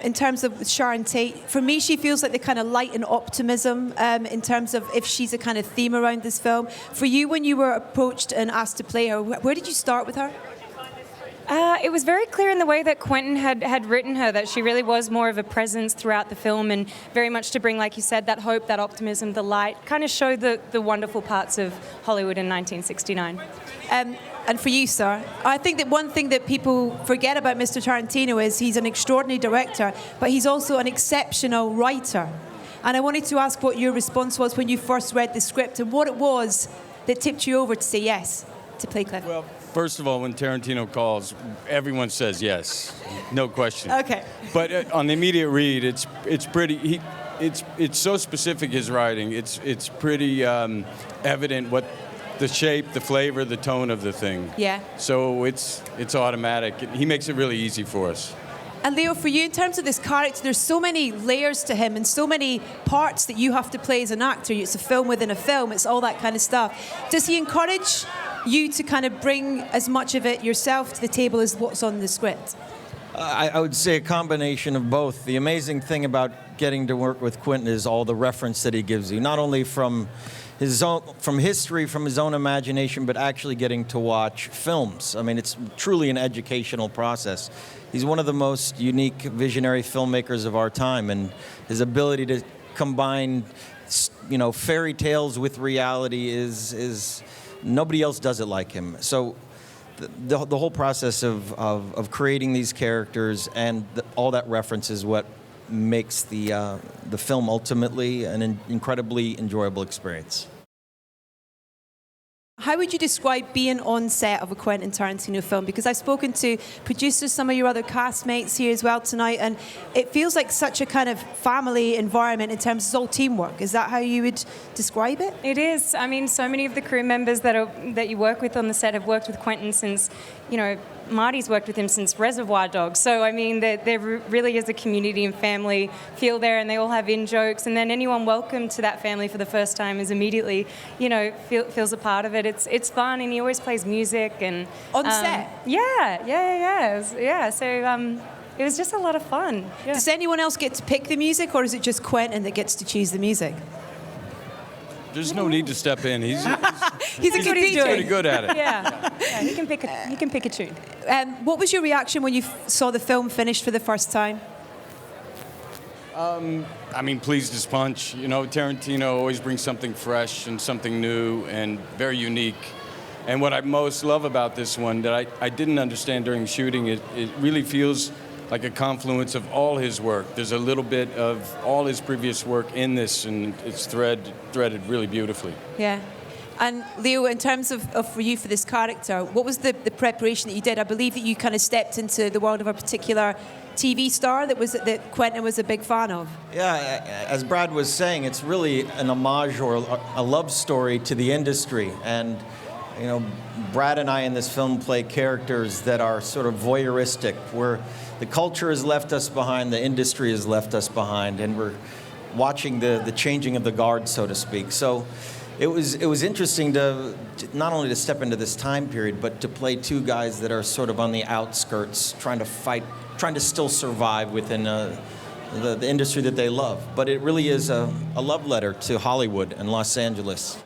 in terms of Sharon Tate, for me, she feels like the kind of light and optimism in terms of if she's a kind of theme around this film. For you, when you were approached and asked to play her, where did you start with her? It was very clear in the way that Quentin had written her that she really was more of a presence throughout the film and very much to bring, like you said, that hope, that optimism, the light, kind of show the wonderful parts of Hollywood in 1969. And for you, sir, I think that one thing that people forget about Mr. Tarantino is he's an extraordinary director, but he's also an exceptional writer. And I wanted to ask what your response was when you first read the script and what it was that tipped you over to say yes to play Cliff. Well, first of all, when Tarantino calls, everyone says yes, no question. Okay. But on the immediate read, it's pretty. It's so specific, his writing. It's pretty evident what the shape, the flavor, the tone of the thing. Yeah. So it's automatic. He makes it really easy for us. And Leo, for you, in terms of this character, there's so many layers to him and so many parts that you have to play as an actor. It's a film within a film. It's all that kind of stuff. Does he encourage you to kind of bring as much of it yourself to the table as what's on the script? I would say a combination of both. The amazing thing about getting to work with Quentin is all the reference that he gives you, not only from history, from his own imagination, but actually getting to watch films. I mean, it's truly an educational process. He's one of the most unique visionary filmmakers of our time, and his ability to combine, fairy tales with reality is nobody else does it like him. So the whole process of creating these characters and all that reference is what makes the film ultimately an incredibly enjoyable experience. How would you describe being on set of a Quentin Tarantino film? Because I've spoken to producers, some of your other castmates here as well tonight, and it feels like such a kind of family environment in terms of it's all teamwork. Is that how you would describe it? It is. I mean, so many of the crew members that you work with on the set have worked with Quentin since, Marty's worked with him since Reservoir Dogs. So, I mean, there really is a community and family feel there, and they all have in-jokes. And then anyone welcomed to that family for the first time is immediately, feels a part of it. It's fun, and he always plays music. And on set? Yeah. So it was just a lot of fun. Yeah. Does anyone else get to pick the music, or is it just Quentin that gets to choose the music? There's no need to step in. He's pretty good at it. Yeah, he can pick a tune. What was your reaction when you saw the film finished for the first time? Pleased as punch. Tarantino always brings something fresh and something new and very unique. And what I most love about this one that I didn't understand during shooting, it really feels like a confluence of all his work. There's a little bit of all his previous work in this, and it's threaded really beautifully. Yeah. And Leo, in terms of for you for this character, what was the preparation that you did? I believe that you kind of stepped into the world of a particular TV star that Quentin was a big fan of. Yeah, as Brad was saying, it's really an homage or a love story to the industry. And, Brad and I in this film play characters that are sort of voyeuristic, where the culture has left us behind, the industry has left us behind, and we're watching the changing of the guard, so to speak. So it was interesting to not only to step into this time period, but to play two guys that are sort of on the outskirts, trying to still survive within the industry that they love. But it really is a love letter to Hollywood and Los Angeles.